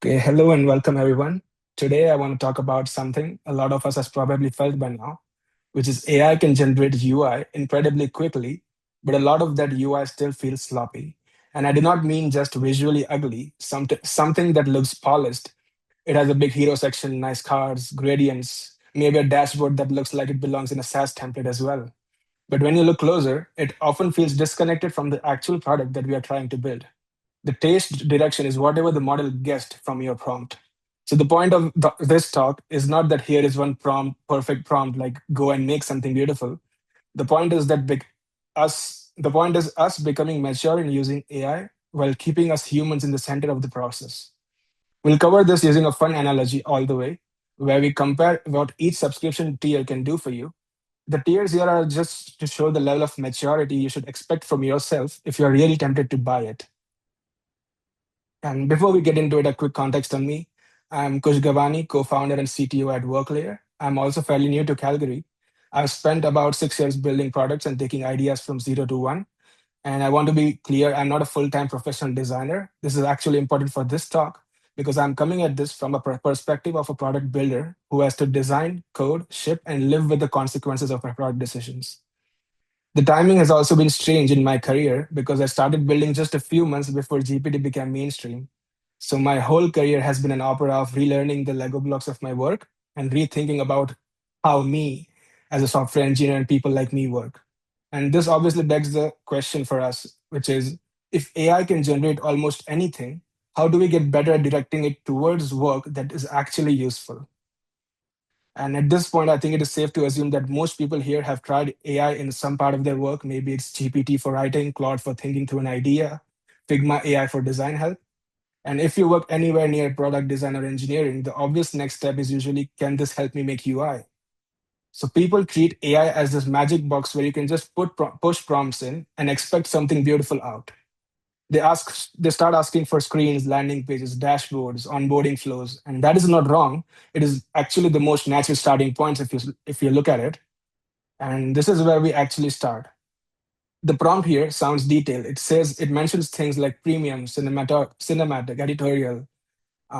Okay, hello and welcome everyone. Today I want to talk about something a lot of us has probably felt by now, which is AI can generate UI incredibly quickly, but a lot of that UI still feels sloppy. And I do not mean just visually ugly, something that looks polished. It has a big hero section, nice cards, gradients, maybe a dashboard that looks like it belongs in a SaaS template as well. But when you look closer, it often feels disconnected from the actual product that we are trying to build. The taste direction is whatever the model guessed from your prompt. So the point of this talk is not that here is one prompt, perfect prompt, like go and make something beautiful. The point is that the point is us becoming mature in using AI while keeping us humans in the center of the process. We'll cover this using a fun analogy all the way, where we compare what each subscription tier can do for you. The tiers here are just to show the level of maturity you should expect from yourself if you're really tempted to buy it. And before we get into it, a quick context on me. I'm Kush Gabani, co-founder and CTO at Worklayer. I'm also fairly new to Calgary. I've spent about 6 years building products and taking ideas from zero to one. And I want to be clear, I'm not a full-time professional designer. This is actually important for this talk because I'm coming at this from a perspective of a product builder who has to design, code, ship, and live with the consequences of our product decisions. The timing has also been strange in my career because I started building just a few months before GPT became mainstream. So my whole career has been an opera of relearning the Lego blocks of my work and rethinking about how me as a software engineer and people like me work. And this obviously begs the question for us, which is if AI can generate almost anything, how do we get better at directing it towards work that is actually useful? And at this point, I think it is safe to assume that most people here have tried AI in some part of their work. Maybe it's GPT for writing, Claude for thinking through an idea, Figma AI for design help. And if you work anywhere near product design or engineering, the obvious next step is usually, can this help me make UI? So people treat AI as this magic box where you can just push prompts in and expect something beautiful out. They start asking for screens, landing pages, dashboards, onboarding flows, and that is not wrong. It is actually the most natural starting points if you look at it. And this is where we actually start. The prompt here sounds detailed. It mentions things like premium, cinematic, editorial,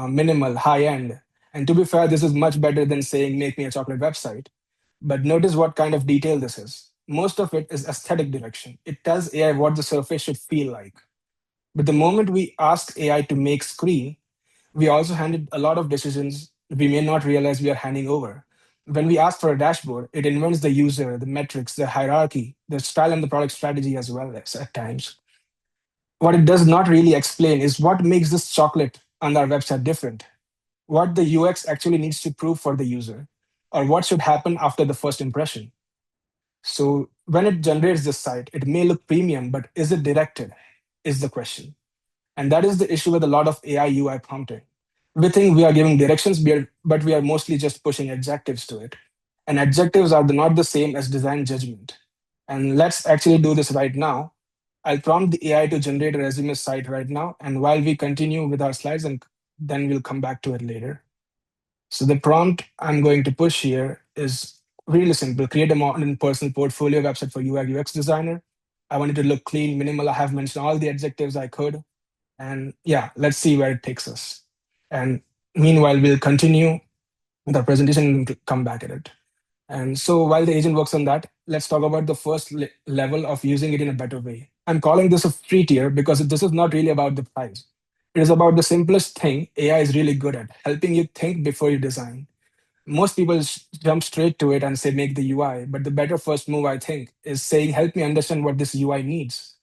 minimal, high end. And to be fair, this is much better than saying make me a chocolate website. But notice what kind of detail this is. Most of it is aesthetic direction. It tells AI what the surface should feel like. But the moment we ask AI to make screen, we also handed a lot of decisions we may not realize we are handing over. When we ask for a dashboard, it invents the user, the metrics, the hierarchy, the style, and the product strategy as well as at times. What it does not really explain is what makes this chocolate on our website different, what the UX actually needs to prove for the user, or what should happen after the first impression. So when it generates this site, it may look premium, but is it directed? Is the question. And that is the issue with a lot of AI UI prompting. We think we are giving directions, but we are mostly just pushing adjectives to it. And adjectives are not the same as design judgment. And let's actually do this right now. I'll prompt the AI to generate a resume site right now. And while we continue with our slides, and then we'll come back to it later. So the prompt I'm going to push here is really simple. Create a modern personal portfolio website for UI UX designer. I want it to look clean, minimal. I have mentioned all the adjectives I could. And yeah, let's see where it takes us. And meanwhile, we'll continue the presentation and come back at it. And so while the agent works on that, let's talk about the first level of using it in a better way. I'm calling this a free tier because this is not really about the price. It is about the simplest thing AI is really good at, helping you think before you design. Most people jump straight to it and say, make the UI. But the better first move, I think, is saying, help me understand what this UI needs.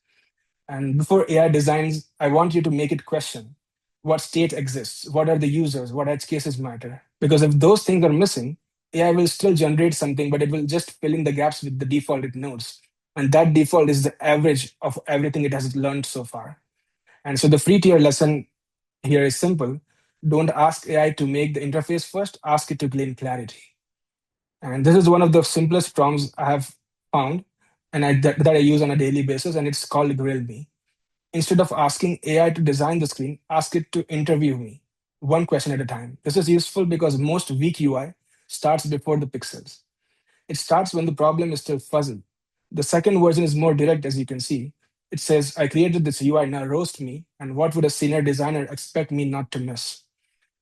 And before AI designs, I want you to make it question what state exists, what are the users, what edge cases matter. Because if those things are missing, AI will still generate something, but it will just fill in the gaps with the default it knows. And that default is the average of everything it has learned so far. And so the free tier lesson here is simple. Don't ask AI to make the interface first, ask it to gain clarity. And this is one of the simplest prompts I have found that I use on a daily basis, and it's called Grill Me. Instead of asking AI to design the screen, ask it to interview me, one question at a time. This is useful because most weak UI starts before the pixels. It starts when the problem is still fuzzy. The second version is more direct, as you can see. It says, I created this UI, now roast me, and what would a senior designer expect me not to miss?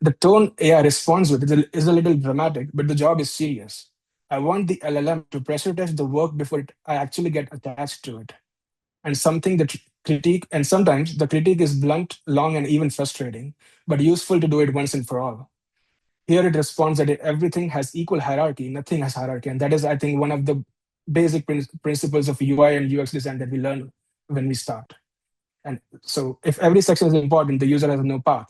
The tone AI responds with is a little dramatic, but the job is serious. I want the LLM to pressure test the work before I actually get attached to it. And something that critique, and sometimes the critique is blunt, long, and even frustrating, but useful to do it once and for all. Here it responds that everything has equal hierarchy, nothing has hierarchy. And that is, I think, one of the basic principles of UI and UX design that we learn when we start. And so if every section is important, the user has no path.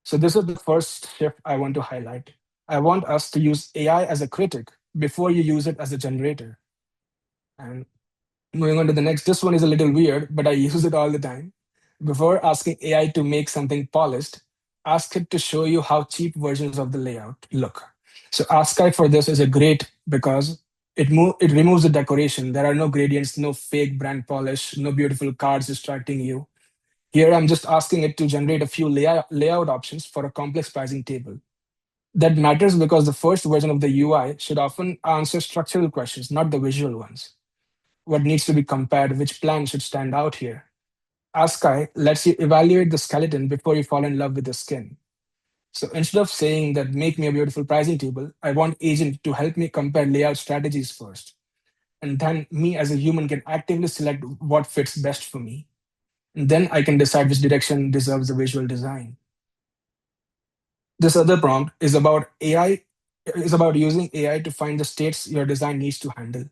So this is the first shift I want to highlight. I want us to use AI as a critic before you use it as a generator. And moving on to the next, this one is a little weird, but I use it all the time. Before asking AI to make something polished, ask it to show you how cheap versions of the layout look. So AskAI for this is a great because it removes the decoration. There are no gradients, no fake brand polish, no beautiful cards distracting you. Here I'm just asking it to generate a few layout options for a complex pricing table. That matters because the first version of the UI should often answer structural questions, not the visual ones. What needs to be compared, which plan should stand out here. AskAI lets you evaluate the skeleton before you fall in love with the skin. So instead of saying that make me a beautiful pricing table, I want agent to help me compare layout strategies first. And then me as a human can actively select what fits best for me. And then I can decide which direction deserves the visual design. This other prompt is about using AI to find the states your design needs to handle.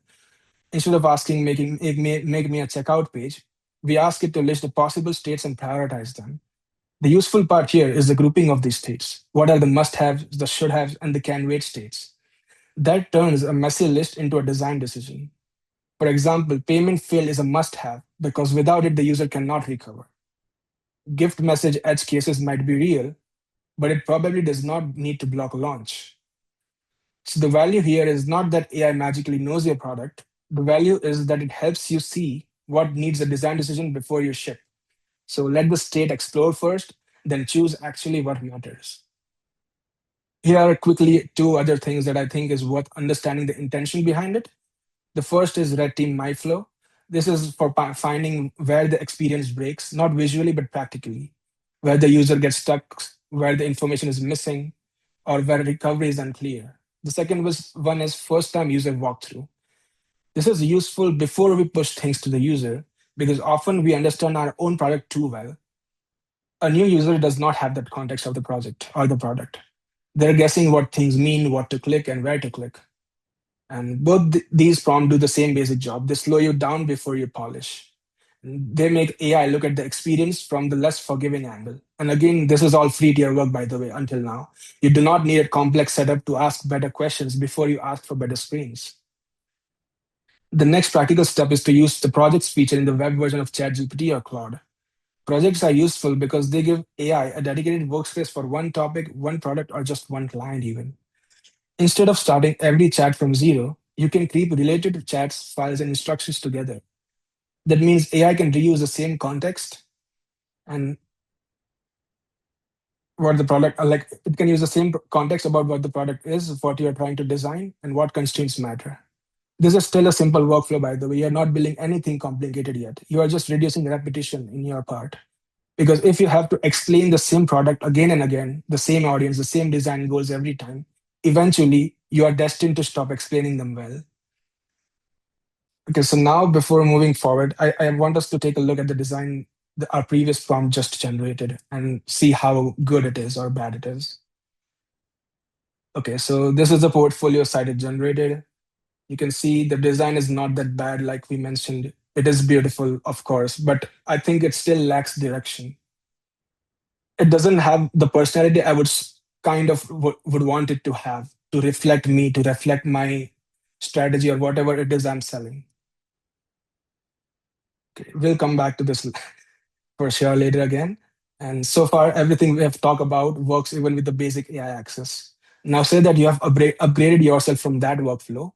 Instead of asking make me a checkout page, we ask it to list the possible states and prioritize them. The useful part here is the grouping of these states. What are the must-haves, the should-haves, and the can-wait states? That turns a messy list into a design decision. For example, payment fail is a must-have because without it, the user cannot recover. Gift message edge cases might be real, but it probably does not need to block launch. So the value here is not that AI magically knows your product. The value is that it helps you see what needs a design decision before you ship. So let the state explore first, then choose actually what matters. Here are quickly two other things that I think is worth understanding the intention behind it. The first is red team my flow. This is for finding where the experience breaks, not visually, but practically, where the user gets stuck, where the information is missing, or where recovery is unclear. The second one is first time user walkthrough. This is useful before we push things to the user because often we understand our own product too well. A new user does not have that context of the project or the product. They're guessing what things mean, what to click, and where to click. And both these prompts do the same basic job. They slow you down before you polish. They make AI look at the experience from the less forgiving angle. And again, this is all free tier work, by the way, until now. You do not need a complex setup to ask better questions before you ask for better screens. The next practical step is to use the projects feature in the web version of ChatGPT or Claude. Projects are useful because they give AI a dedicated workspace for one topic, one product, or just one client, even. Instead of starting every chat from zero, you can keep related chats, files, and instructions together. That means AI can reuse the same context and what the product, like it can use the same context about what the product is, what you're trying to design, and what constraints matter. This is still a simple workflow, by the way. You're not building anything complicated yet. You are just reducing repetition in your part. Because if you have to explain the same product again and again, the same audience, the same design goals every time, eventually you are destined to stop explaining them well. Okay, so now before moving forward, I want us to take a look at the design that our previous prompt just generated and see how good it is or bad it is. Okay, so this is the portfolio site it generated. You can see the design is not that bad, like we mentioned. It is beautiful, of course, but I think it still lacks direction. It doesn't have the personality I would kind of would want it to have to reflect me, to reflect my strategy or whatever it is I'm selling. Okay, we'll come back to this for sure later again. And so far, everything we have talked about works even with the basic AI access. Now, say that you have upgraded yourself from that workflow.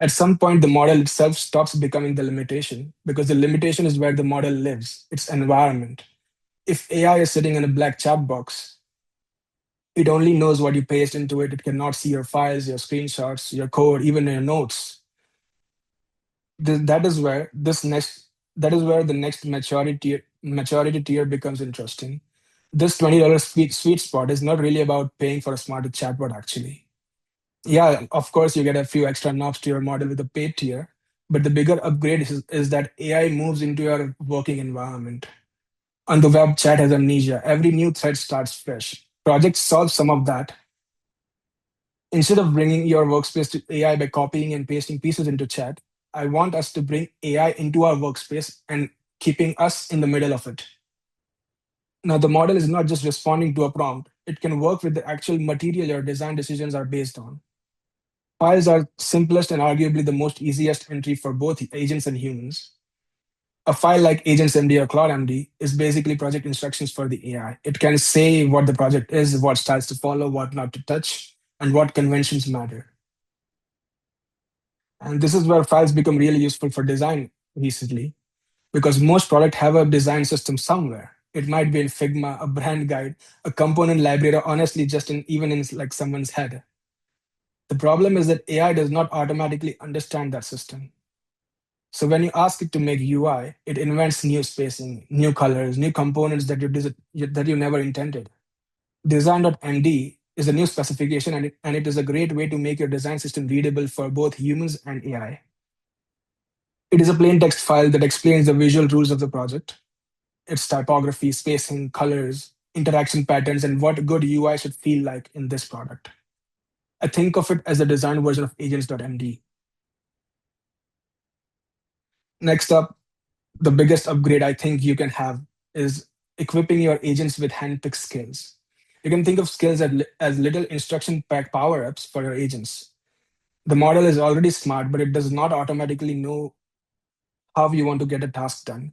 At some point, the model itself stops becoming the limitation because the limitation is where the model lives, its environment. If AI is sitting in a black chat box, it only knows what you paste into it. It cannot see your files, your screenshots, your code, even your notes. That is where the next maturity tier becomes interesting. This $20 sweet spot is not really about paying for a smarter chatbot, actually. Yeah, of course, you get a few extra knobs to your model with the paid tier, but the bigger upgrade is that AI moves into your working environment. On the web, chat has amnesia. Every new thread starts fresh. Projects solve some of that. Instead of bringing your workspace to AI by copying and pasting pieces into chat, I want us to bring AI into our workspace and keeping us in the middle of it. Now, the model is not just responding to a prompt, it can work with the actual material your design decisions are based on. Files are simplest and arguably the most easiest entry for both agents and humans. A file like agentsmd or claudemd is basically project instructions for the AI. It can say what the project is, what styles to follow, what not to touch, and what conventions matter. And this is where files become really useful for design recently, because most products have a design system somewhere. It might be in Figma, a brand guide, a component library, or honestly, just even in like someone's head. The problem is that AI does not automatically understand that system. So when you ask it to make UI, it invents new spacing, new colors, new components that you never intended. Design.md is a new specification, and it is a great way to make your design system readable for both humans and AI. It is a plain text file that explains the visual rules of the project, its typography, spacing, colors, interaction patterns, and what good UI should feel like in this product. I think of it as the design version of agents.md. Next up, the biggest upgrade I think you can have is equipping your agents with handpicked skills. You can think of skills as little instruction pack power ups for your agents. The model is already smart, but it does not automatically know how you want to get a task done.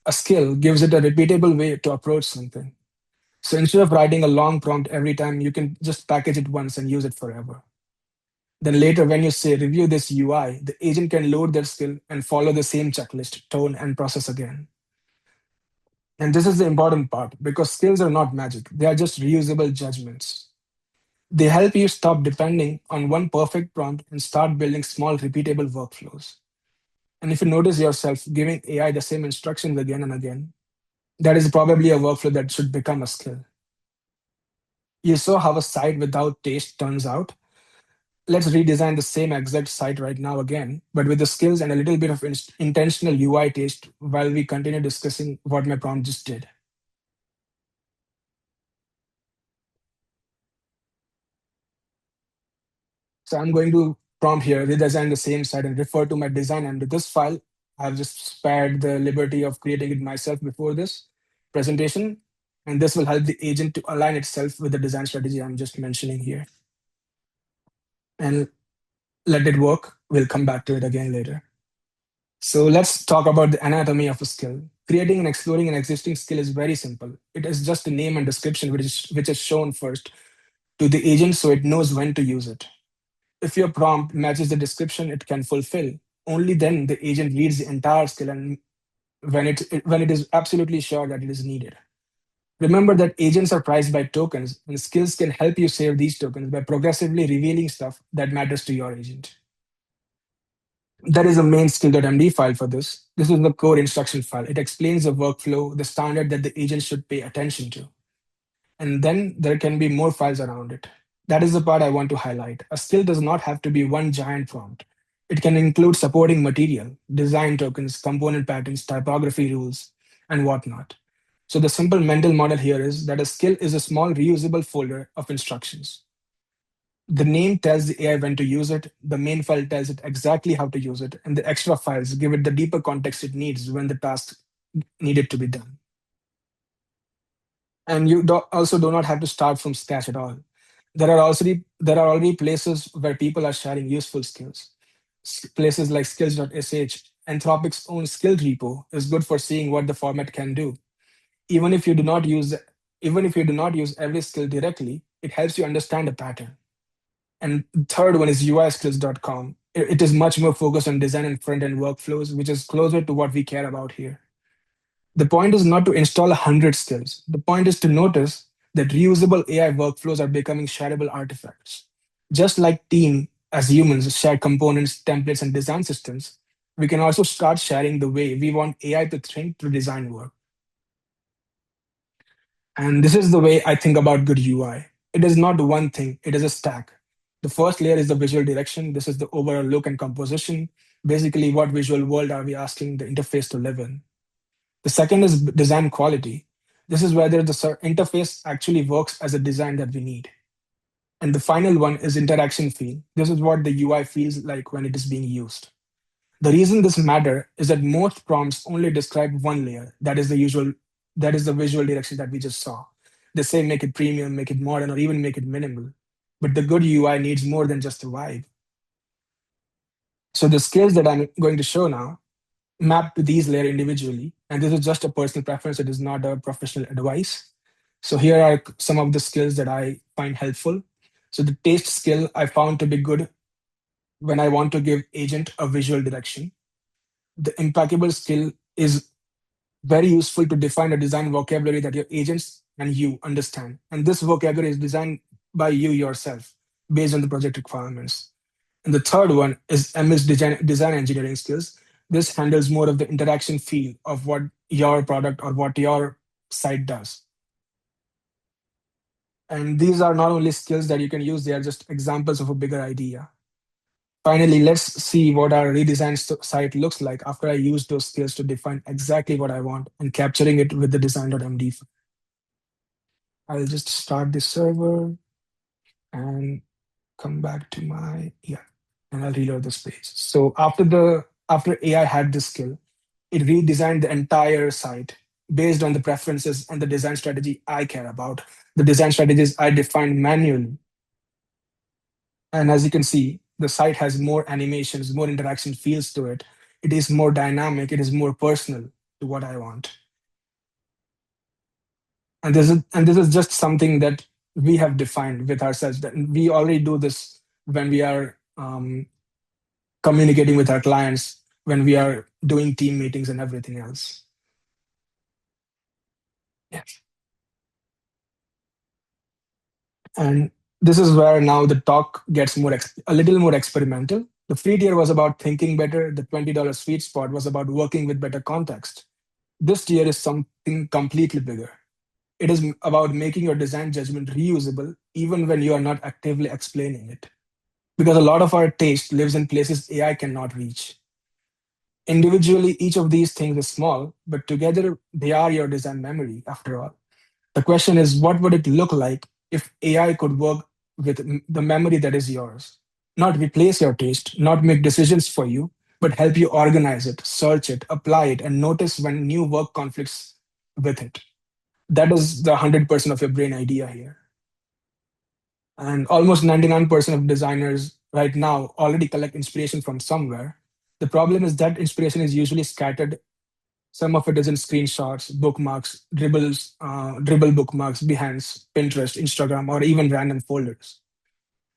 A skill gives it a repeatable way to approach something. So instead of writing a long prompt every time, you can just package it once and use it forever. Then later, when you say review this UI, the agent can load their skill and follow the same checklist, tone, and process again. And this is the important part because skills are not magic, they are just reusable judgments. They help you stop depending on one perfect prompt and start building small, repeatable workflows. And if you notice yourself giving AI the same instructions again and again, that is probably a workflow that should become a skill. You saw how a site without taste turns out. Let's redesign the same exact site right now again, but with the skills and a little bit of intentional UI taste while we continue discussing what my prompt just did. So I'm going to prompt here, redesign the same site and refer to my design. And with this file, I've just spared the liberty of creating it myself before this presentation. And this will help the agent to align itself with the design strategy I'm just mentioning here. And let it work. We'll come back to it again later. So let's talk about the anatomy of a skill. Creating and exploring an existing skill is very simple. It is just a name and description which is shown first to the agent so it knows when to use it. If your prompt matches the description it can fulfill, only then the agent reads the entire skill and when it is absolutely sure that it is needed. Remember that agents are priced by tokens, and skills can help you save these tokens by progressively revealing stuff that matters to your agent. There is a main skill.md file for this. This is the core instruction file. It explains the workflow, the standard that the agent should pay attention to. And then there can be more files around it. That is the part I want to highlight. A skill does not have to be one giant prompt. It can include supporting material, design tokens, component patterns, typography rules, and whatnot. So the simple mental model here is that a skill is a small reusable folder of instructions. The name tells the AI when to use it, the main file tells it exactly how to use it, and the extra files give it the deeper context it needs when the task needed to be done. And you also do not have to start from scratch at all. There are already places where people are sharing useful skills. Places like skills.sh, Anthropic's own skill repo is good for seeing what the format can do. Even if you do not use even if you do not use every skill directly, it helps you understand a pattern. And the third one is uiskills.com. It is much more focused on design and front-end workflows, which is closer to what we care about here. The point is not to install 100 skills. The point is to notice that reusable AI workflows are becoming shareable artifacts. Just like team as humans share components, templates, and design systems, we can also start sharing the way we want AI to think to design work. And this is the way I think about good UI. It is not one thing, it is a stack. The first layer is the visual direction. This is the overall look and composition. Basically, what visual world are we asking the interface to live in? The second is design quality. This is whether the interface actually works as a design that we need. And the final one is interaction feel. This is what the UI feels like when it is being used. The reason this matter is that most prompts only describe one layer. That is the visual direction that we just saw. They say make it premium, make it modern, or even make it minimal. But the good UI needs more than just a vibe. So the skills that I'm going to show now map to these layers individually. And this is just a personal preference. It is not a professional advice. So here are some of the skills that I find helpful. So the taste skill I found to be good when I want to give agent a visual direction. The impeccable skill is very useful to define a design vocabulary that your agents and you understand. And this vocabulary is designed by you yourself based on the project requirements. And the third one is MS design engineering skills. This handles more of the interaction feel of what your product or what your site does. And these are not only skills that you can use, they are just examples of a bigger idea. Finally, let's see what our redesigned site looks like after I use those skills to define exactly what I want and capturing it with the design.md. I'll just start the server and come back to my, yeah, and I'll reload this page. So after AI had this skill, it redesigned the entire site based on the preferences and the design strategy I care about, the design strategies I defined manually. And as you can see, the site has more animations, more interaction feels to it. It is more dynamic, it is more personal to what I want. And this is just something that we have defined with ourselves. That we already do this when we are communicating with our clients, when we are doing team meetings and everything else. Yes. And this is where now the talk gets a little more experimental. The free tier was about thinking better. The $20 sweet spot was about working with better context. This tier is something completely bigger. It is about making your design judgment reusable even when you are not actively explaining it. Because a lot of our taste lives in places AI cannot reach. Individually, each of these things is small, but together they are your design memory after all. The question is, what would it look like if AI could work with the memory that is yours? Not replace your taste, not make decisions for you, but help you organize it, search it, apply it, and notice when new work conflicts with it. That is the 100% of your brain idea here. And almost 99% of designers right now already collect inspiration from somewhere. The problem is that inspiration is usually scattered. Some of it is in screenshots, bookmarks, dribble bookmarks, Behance, Pinterest, Instagram, or even random folders.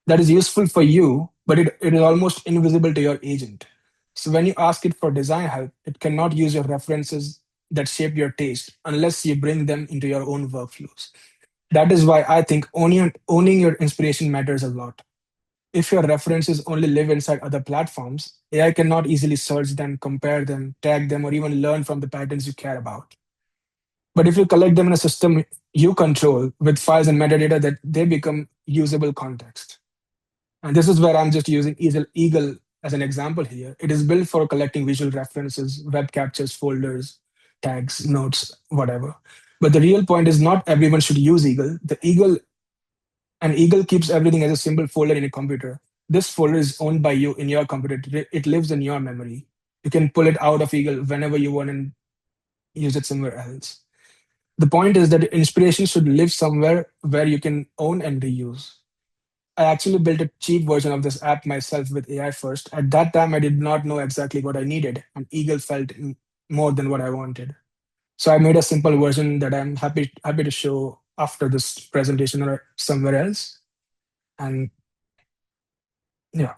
That is useful for you, but it is almost invisible to your agent. So when you ask it for design help, it cannot use your references that shape your taste unless you bring them into your own workflows. That is why I think owning your inspiration matters a lot. If your references only live inside other platforms, AI cannot easily search them, compare them, tag them, or even learn from the patterns you care about. But if you collect them in a system you control with files and metadata, that they become usable context. And this is where I'm just using Eagle as an example here. It is built for collecting visual references, web captures, folders, tags, notes, whatever. But the real point is not everyone should use Eagle. Eagle keeps everything as a simple folder in a computer. This folder is owned by you in your computer. It lives in your memory. You can pull it out of Eagle whenever you want and use it somewhere else. The point is that inspiration should live somewhere where you can own and reuse. I actually built a cheap version of this app myself with AI first. At that time, I did not know exactly what I needed, and Eagle felt more than what I wanted. So I made a simple version that I'm happy to show after this presentation or somewhere else. And yeah,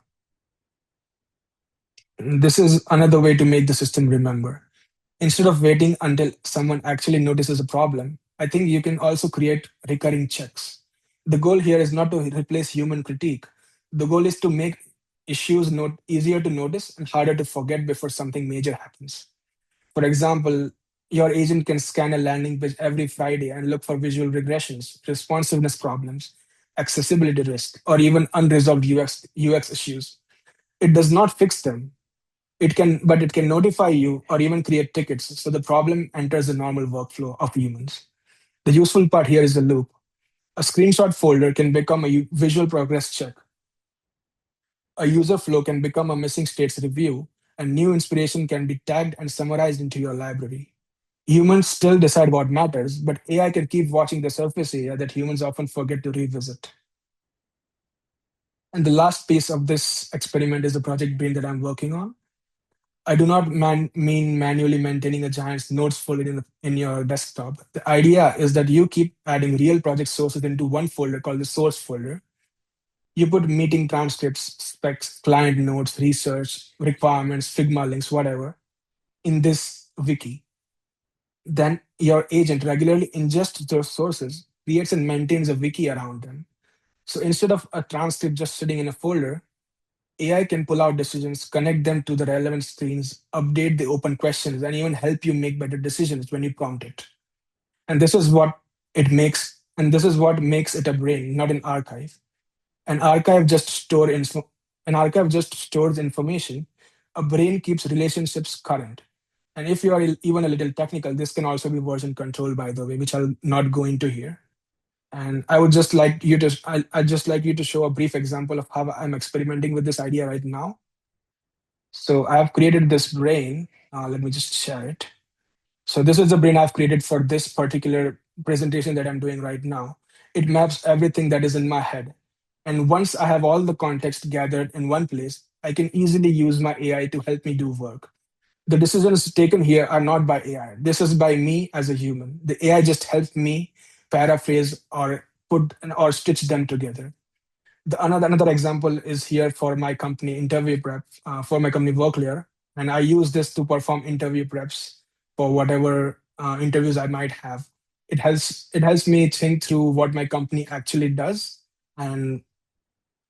this is another way to make the system remember. Instead of waiting until someone actually notices a problem, I think you can also create recurring checks. The goal here is not to replace human critique. The goal is to make issues easier to notice and harder to forget before something major happens. For example, Your agent can scan a landing page every Friday and look for visual regressions, responsiveness problems, accessibility risk, or even unresolved UX issues. It does not fix them. But it can notify you or even create tickets so the problem enters the normal workflow of humans. The useful part here is the loop. A screenshot folder can become a visual progress check. A user flow can become a missing states review, and new inspiration can be tagged and summarized into your library. Humans still decide what matters, but AI can keep watching the surface area that humans often forget to revisit. And the last piece of this experiment is the project brain that I'm working on. I do not mean manually maintaining a giant notes folder in your desktop. The idea is that you keep adding real project sources into one folder called the source folder. You put meeting transcripts, specs, client notes, research, requirements, Figma links, whatever, in this wiki. Then your agent regularly ingests those sources, creates and maintains a wiki around them. So instead of a transcript just sitting in a folder, AI can pull out decisions, connect them to the relevant screens, update the open questions, and even help you make better decisions when you prompt it. And this is what makes it a brain, not an archive. An archive just store info, an archive just stores information. A brain keeps relationships current. And if you are even a little technical, this can also be version control, by the way, which I'll not go into here. And I'd just like you to show a brief example of how I'm experimenting with this idea right now. So I have created this brain. Let me just share it. So this is the brain I've created for this particular presentation that I'm doing right now. It maps everything that is in my head. And once I have all the context gathered in one place, I can easily use my AI to help me do work. The decisions taken here are not by AI. This is by me as a human. The AI just helps me paraphrase or put or stitch them together. Another example is here for my company interview prep for my company Worklear, and I use this to perform interview preps for whatever interviews I might have. It helps me think through what my company actually does and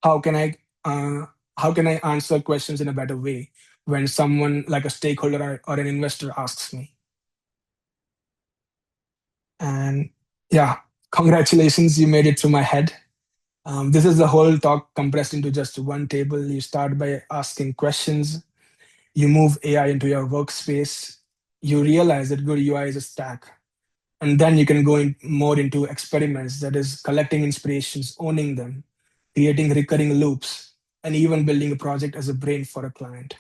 how can I uh, how can I answer questions in a better way when someone like a stakeholder or an investor asks me. And yeah, congratulations, you made it through my head. This is the whole talk compressed into just one table. You start by asking questions, you move AI into your workspace, you realize that good UI is a stack. And then you can go more into experiments, that is, collecting inspirations, owning them, creating recurring loops, and even building a project as a brain for a client.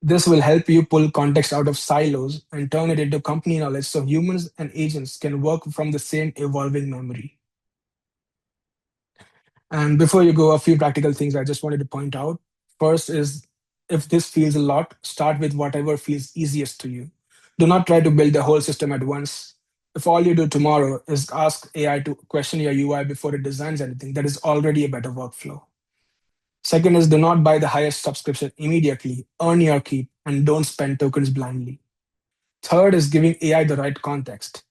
This will help you pull context out of silos and turn it into company knowledge so humans and agents can work from the same evolving memory. And before you go, a few practical things I just wanted to point out. First is, if this feels a lot, start with whatever feels easiest to you. Do not try to build the whole system at once. If all you do tomorrow is ask AI to question your UI before it designs anything, that is already a better workflow. Second is, do not buy the highest subscription immediately. Earn your keep and don't spend tokens blindly. Third is giving AI the right context.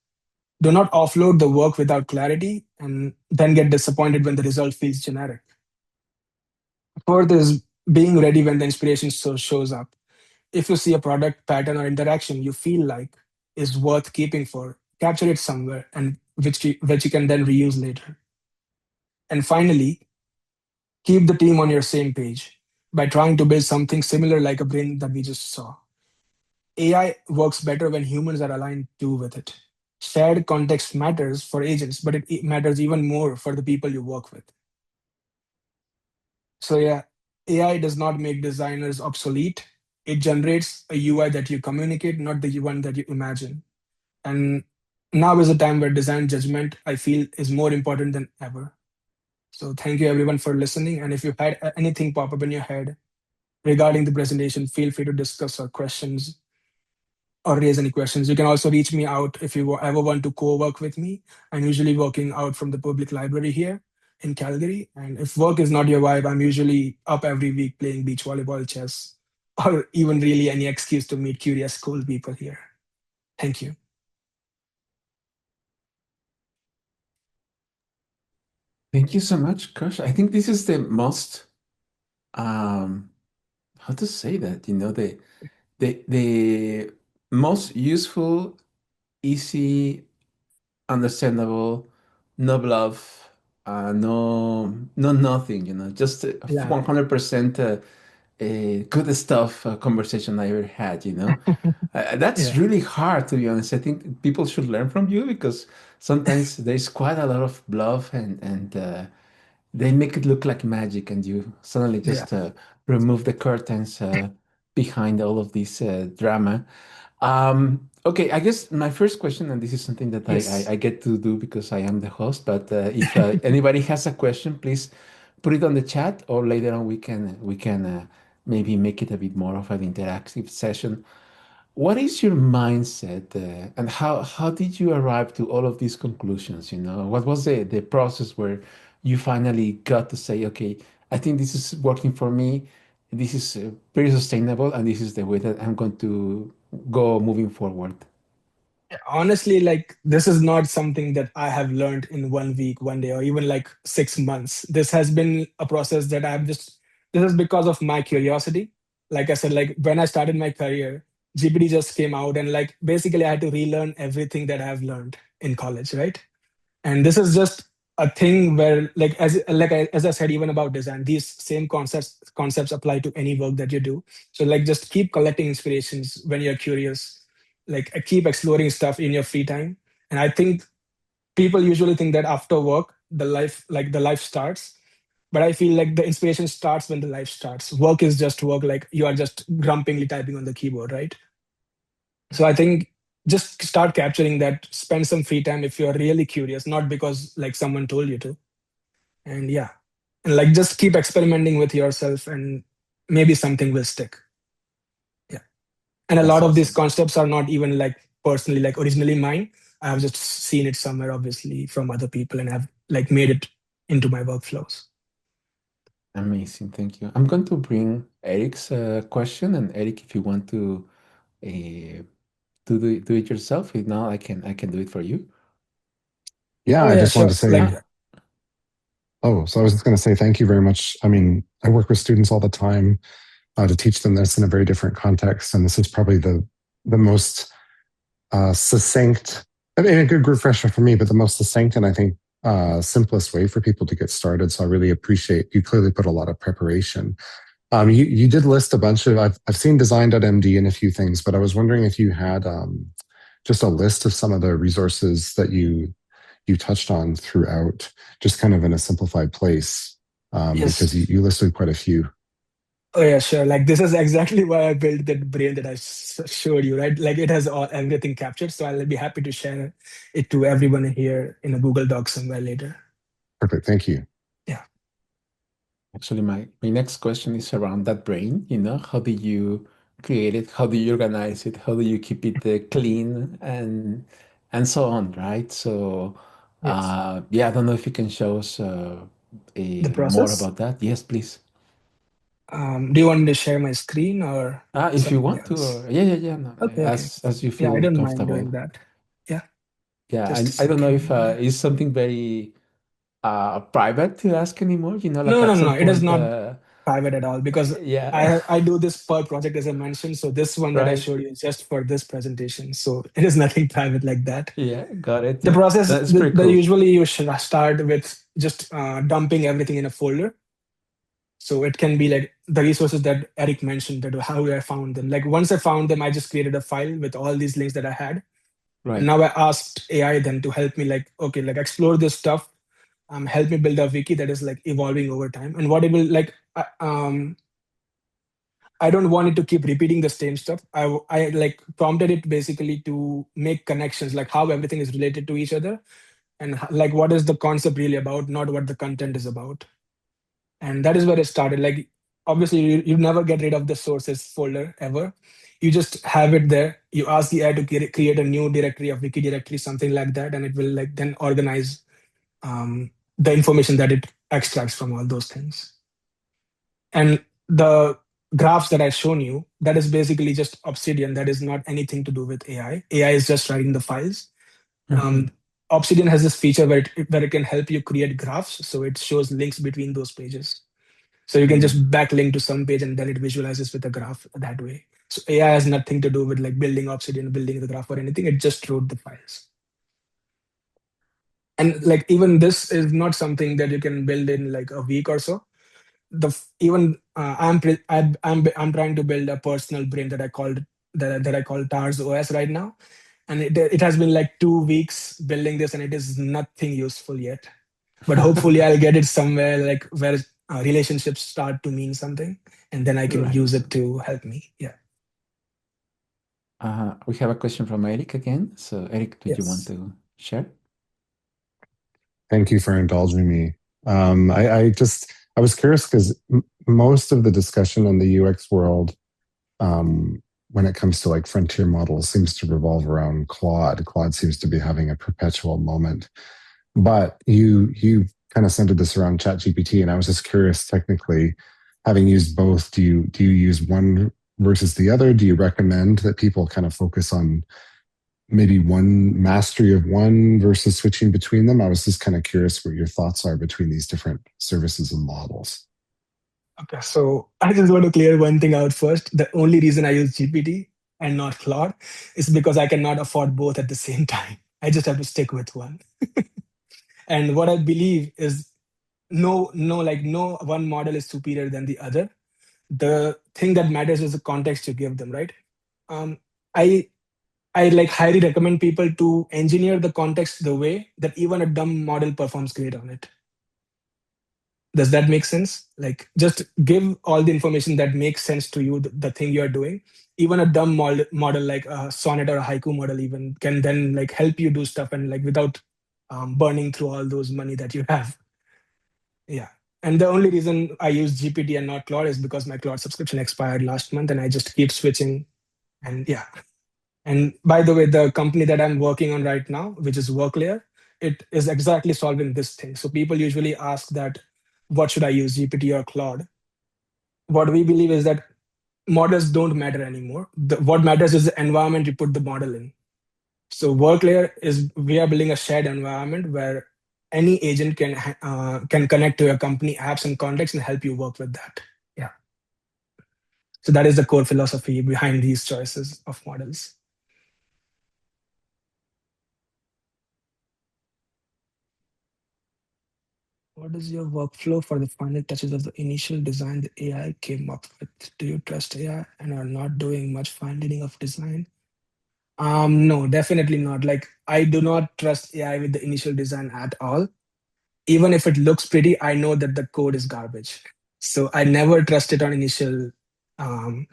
Do not offload the work without clarity and then get disappointed when the result feels generic. Fourth is being ready when the inspiration shows up. If you see a product, pattern, or interaction you feel like is worth keeping for, capture it somewhere and which you can then reuse later. And finally, keep the team on your same page by trying to build something similar like a brain that we just saw. AI works better when humans are aligned too with it. Shared context matters for agents, but it matters even more for the people you work with. So yeah, AI does not make designers obsolete. It generates a UI that you communicate, not the one that you imagine. And now is a time where design judgment, I feel, is more important than ever. So thank you everyone for listening. And if you had anything pop up in your head regarding the presentation, feel free to discuss or questions or raise any questions. You can also reach me out if you ever want to co-work with me. I'm usually working out from the public library here in Calgary. And if work is not your vibe, I'm usually up every week playing beach volleyball, chess, or even really any excuse to meet curious, cool people here. Thank you. Thank you so much, Kush. I think this is the most how to say that, the most useful, easy, understandable, no bluff, no nothing, just Yeah, 100% good stuff conversation I ever had, That's yeah, really hard, to be honest. I think people should learn from you because sometimes there's quite a lot of bluff and they make it look like magic, and you suddenly yeah. just remove the curtains behind all of this drama. Okay, I guess my first question, and this is something that I Yes. get to do because I am the host, but if anybody has a question, please put it on the chat, or later on we can maybe make it a bit more of an interactive session. What is your mindset, and how did you arrive to all of these conclusions? What was the process where you finally got to say, okay, I think this is working for me, this is very sustainable, and this is the way that I'm going to go moving forward. Honestly, like this is not something that I have learned in 1 week, 1 day, or even like 6 months. This has been a process that this is because of my curiosity. Like I said, like when I started my career, GPT just came out, and like basically I had to relearn everything that I have learned in college, right? And this is just a thing where as I said, even about design, these same concepts apply to any work that you do. So like just keep collecting inspirations when you're curious, like keep exploring stuff in your free time. And I think people usually think that after work the life starts, but I feel like the inspiration starts when the life starts. Work is just work, like you are just grumpingly typing on the keyboard, right? So I think just start capturing that. Spend some free time if you're really curious, not because like someone told you to. And yeah, and like just keep experimenting with yourself, and maybe something will stick. Yeah. And a That's lot of these awesome. concepts are not even like personally like originally mine. I have just seen it somewhere, obviously, from other people, and have like made it into my workflows. Amazing, thank you. I'm going to bring Eric's question, and Eric, if you want uh, do it yourself, if not, I can do it for you. Yeah, Oh I yeah, just wanted sure. to say, Like Ah, oh, so I was just going to say thank you very much. I mean, I work with students all the time to teach them this in a very different context, and this is probably the most succinct. I mean, a good refresher for me, but the most succinct and I think simplest way for people to get started. So I really appreciate you. Clearly put a lot of preparation. You did list a bunch of. I've seen design.md and a few things, but I was wondering if you had just a list of some of the resources that you touched on throughout, just kind of in a simplified place, because yes. you listed quite a few. Oh yeah, sure. Like this is exactly why I built that brain that I showed you, right? Like it has everything captured. So I'll be happy to share it to everyone here in a Google Doc somewhere later. Perfect. Thank you. Yeah. actually, my next question is around that brain. How do you create it? How do you organize it? How do you keep it clean and so on, right? So, Yes. yeah, I don't know if you can show us The more process. about that. Yes, please. Do you want me to share my screen or If you something want to, else? yeah, yeah, yeah, no, Okay, okay. as you Yeah, I feel don't mind doing comfortable. that. Yeah, Yeah, just a I don't know if second. it's something very private to ask anymore. Like No, no, at no, no. some It is point, not private at all because yeah, I do this per project as I mentioned. So this one that I right. showed you is just for this presentation. So it is nothing private like that. Yeah, got it. The Yeah, process, that's pretty the cool. usually you should start with just dumping everything in a folder. So it can be like the resources that Eric mentioned, that how I found them. Like once I found them, I just created a file with all these links that I had. And Right. now I asked AI then to help me like, okay, like explore this stuff, help me build a wiki that is like evolving over time. And what it will like, I don't want it to keep repeating the same stuff. I like prompted it basically to make connections, like how everything is related to each other, and like what is the concept really about, not what the content is about. And that is where it started. Like obviously you never get rid of the sources folder ever. You just have it there. You ask the AI to create a new directory, of wiki directory, something like that, and it will like then organize the information that it extracts from all those things. And the graphs that I've shown you, that is basically just Obsidian. That is not anything to do with AI. AI is just writing the files. Hmm. um, Obsidian has this feature where it can help you create graphs, so it shows links between those pages. So you can just backlink to some page and then it visualizes with a graph that way. So AI has nothing to do with like building Obsidian, building the graph or anything. It just wrote the files. And like even this is not something that you can build in like a week or so. Even I'm trying to build a personal brain that I call Tars OS right now, and it has been like 2 weeks building this, and it is nothing useful yet. But hopefully, I'll get it somewhere like where relationships start to mean something, and then I can Right. use it to help me. Yeah. We have a question from Eric again. So, Eric, do you want Yes. to share? Thank you for indulging me. I was curious because most of the discussion in the UX world, when it comes to like frontier models, seems to revolve around Claude. Claude seems to be having a perpetual moment. But you kind of centered this around ChatGPT, and I was just curious, technically, having used both, do you use one versus the other? Do you recommend that people kind of focus on maybe one mastery of one versus switching between them? I was just kind of curious what your thoughts are between these different services and models. Okay. So I just want to clear one thing out first. The only reason I use GPT and not Claude is because I cannot afford both at the same time. I just have to stick with one. And what I believe is no one model is superior than the other. The thing that matters is the context you give them, right? um, i I like highly recommend people to engineer the context the way that even a dumb model performs great on it. Does that make sense? Like just give all the information that makes sense to you, the thing you're doing. Even a dumb model like a sonnet or a haiku model even can then like help you do stuff and like without burning through all those money that you have. Yeah. And the only reason I use GPT and not Claude is because my Claude subscription expired last month and I just keep switching. And yeah. And by the way, the company that I'm working on right now, which is Worklayer, it is exactly solving this thing. So people usually ask that, what should I use, GPT or Claude? What we believe is that models don't matter anymore. What matters is the environment you put the model in. So Worklayer is we are building a shared environment where any agent can connect to your company apps and context and help you work with that. Yeah. So that is the core philosophy behind these choices of models. What is your workflow for the final touches of the initial design the AI came up with? Do you trust AI and are not doing much fine-tuning of design? No, definitely not. Like I do not trust AI with the initial design at all. Even if it looks pretty, I know that the code is garbage. So I never trust it on initial, um,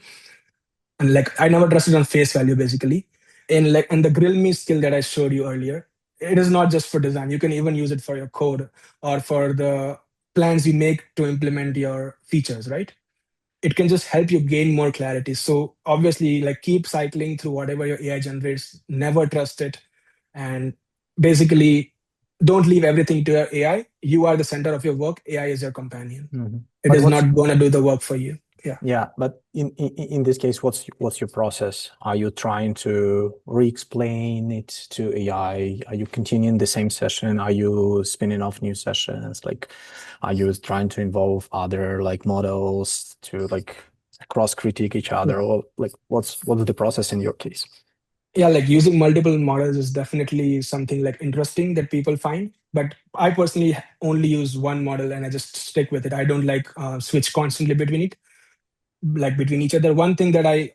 and like I never trust it on face value basically. And the grill me skill that I showed you earlier, it is not just for design. You can even use it for your code or for the plans you make to implement your features, right? It can just help you gain more clarity. So obviously, like keep cycling through whatever your AI generates, never trust it. And basically don't leave everything to your AI. You are the center of your work. AI is your companion. It But is what's not going to do the work for you. Yeah. yeah, but in this case, what's your process? Are you trying to re-explain it to AI? Are you continuing the same session? Are you spinning off new sessions? Like, are you trying to involve other like models to like cross-critique each other? Or like what's the process in your case? Yeah, like using multiple models is definitely something like interesting that people find. But I personally only use one model and I just stick with it. I don't like switch constantly between it, like between each other. One thing that I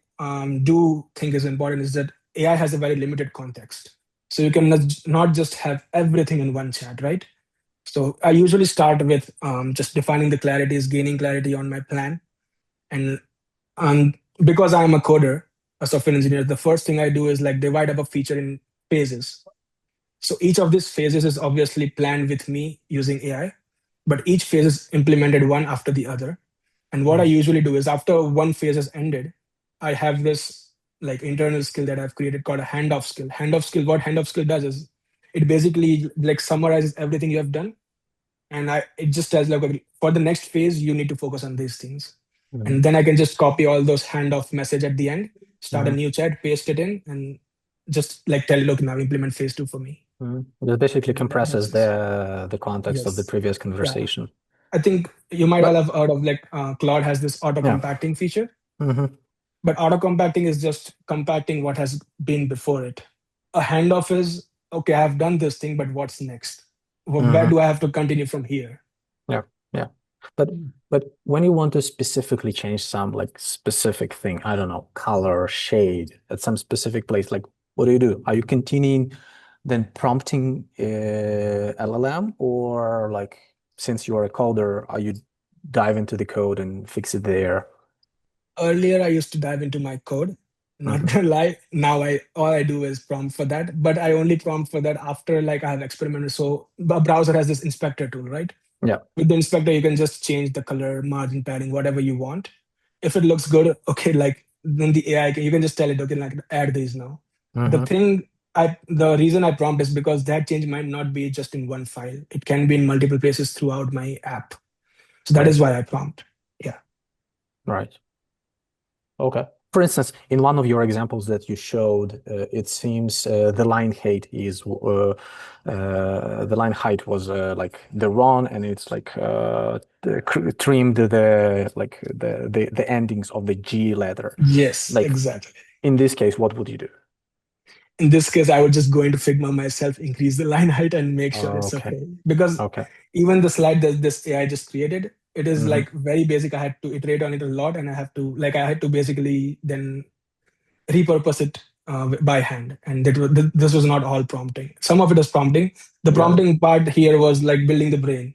do think is important is that AI has a very limited context. So you can not just have everything in one chat, right? So I usually start with just defining the clarities, gaining clarity on my plan. And because I'm a coder, a software engineer, the first thing I do is like divide up a feature in phases. So each of these phases is obviously planned with me using AI, but each phase is implemented one after the other. And what I usually do is after one phase has ended, I have this like internal skill that I've created called a handoff skill. Handoff skill, what handoff skill does is it basically like summarizes everything you have done. And it just tells like, okay, for the next phase, you need to focus on these things. And then I can just copy all those handoff message at the end, start a new chat, paste it in, and just like tell, look, now implement phase 2 for me. It basically That compresses makes sense. the context of the Yes. previous Yeah. conversation. I think you might all have heard of like Claude has this auto Yeah. compacting feature, Mm-hmm. but auto compacting is just compacting what has been before it. A handoff is okay, I have done this thing, but what's next? Where Mm-hmm. do I have to continue from here? Yeah. Yeah. But but when you want to specifically change some like specific thing, I don't know, color, shade at some specific place, like what do? Are you continuing then prompting LLM, or like since you're a coder, are you dive into the code and fix it there? Earlier, I used to dive into my code. Not Mm-hmm. gonna lie, now I all I do is prompt for that, but I only prompt for that after like I have experimented. So the browser has this inspector tool, right? Yeah. With the inspector, you can just change the color, margin, padding, whatever you want. If it looks good, okay, like then the AI you can just tell it, okay, like add these now. The Mm-hmm. thing the reason I prompt is because that change might not be just in one file. It can be in multiple places throughout my app. So that is Right. why I prompt. Yeah. Right. Okay. For instance, in one of your examples that you showed, it seems the line height is the line height was like the run, and it's like trimmed the like the endings of the G letter. Yes, Like exactly. in this case, what would you do? In this case, I would just go into Figma myself, increase the line height, and make sure Oh, it's okay. okay. Because Okay. even the slide that this AI just created, it is Mm-hmm. like very basic. I had to iterate on it a lot, and I had to basically then repurpose it by hand. And this was not all prompting. Some of it was prompting. The Got it. prompting part here was like building the brain.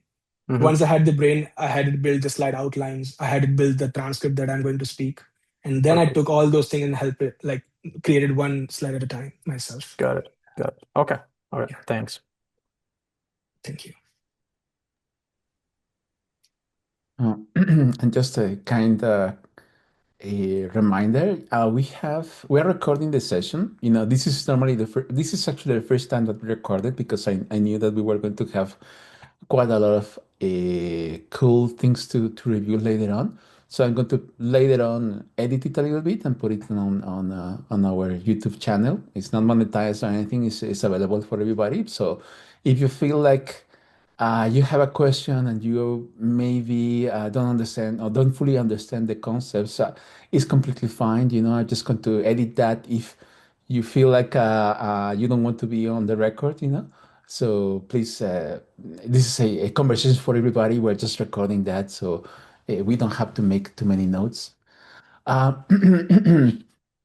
Mm-hmm. Once I had the brain, I had it build the slide outlines. I had it build the transcript that I'm going to speak. And then I Perfect. took all those things and helped it, like created one slide at a time myself. Got it. Got it. Okay. All right. Yeah, Thanks. thank you. And just a kind a reminder, we are recording the session. This is normally this is actually the first time that we recorded because I knew that we were going to have quite a lot of cool things to review later on. So I'm going to later on edit it a little bit and put it on our YouTube channel. It's not monetized or anything. It's available for everybody. So if you feel like you have a question and you maybe don't understand or don't fully understand the concepts, it's completely fine. I'm just going to edit that if you feel like you don't want to be on the record. So please, this is a conversation for everybody. We're just recording that, so we don't have to make too many notes. Uh,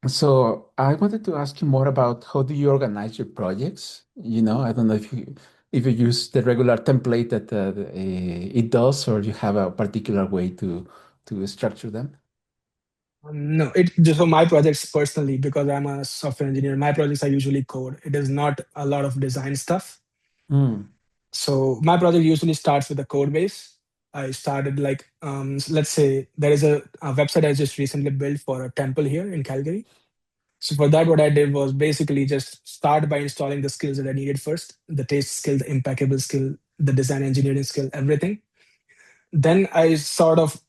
so I wanted to ask you more about how do you organize your projects? I don't know if you use the regular template that it does, or you have a particular way to structure them. No, it just for my projects personally, because I'm a software engineer, my projects are usually code. It is not a lot of design stuff. Mm. So my project usually starts with a code base. I started like, let's say there is a website I just recently built for a temple here in Calgary. So for that, what I did was basically just start by installing the skills that I needed first, the taste skill, the impeccable skill, the design engineering skill, everything. Then I sort of,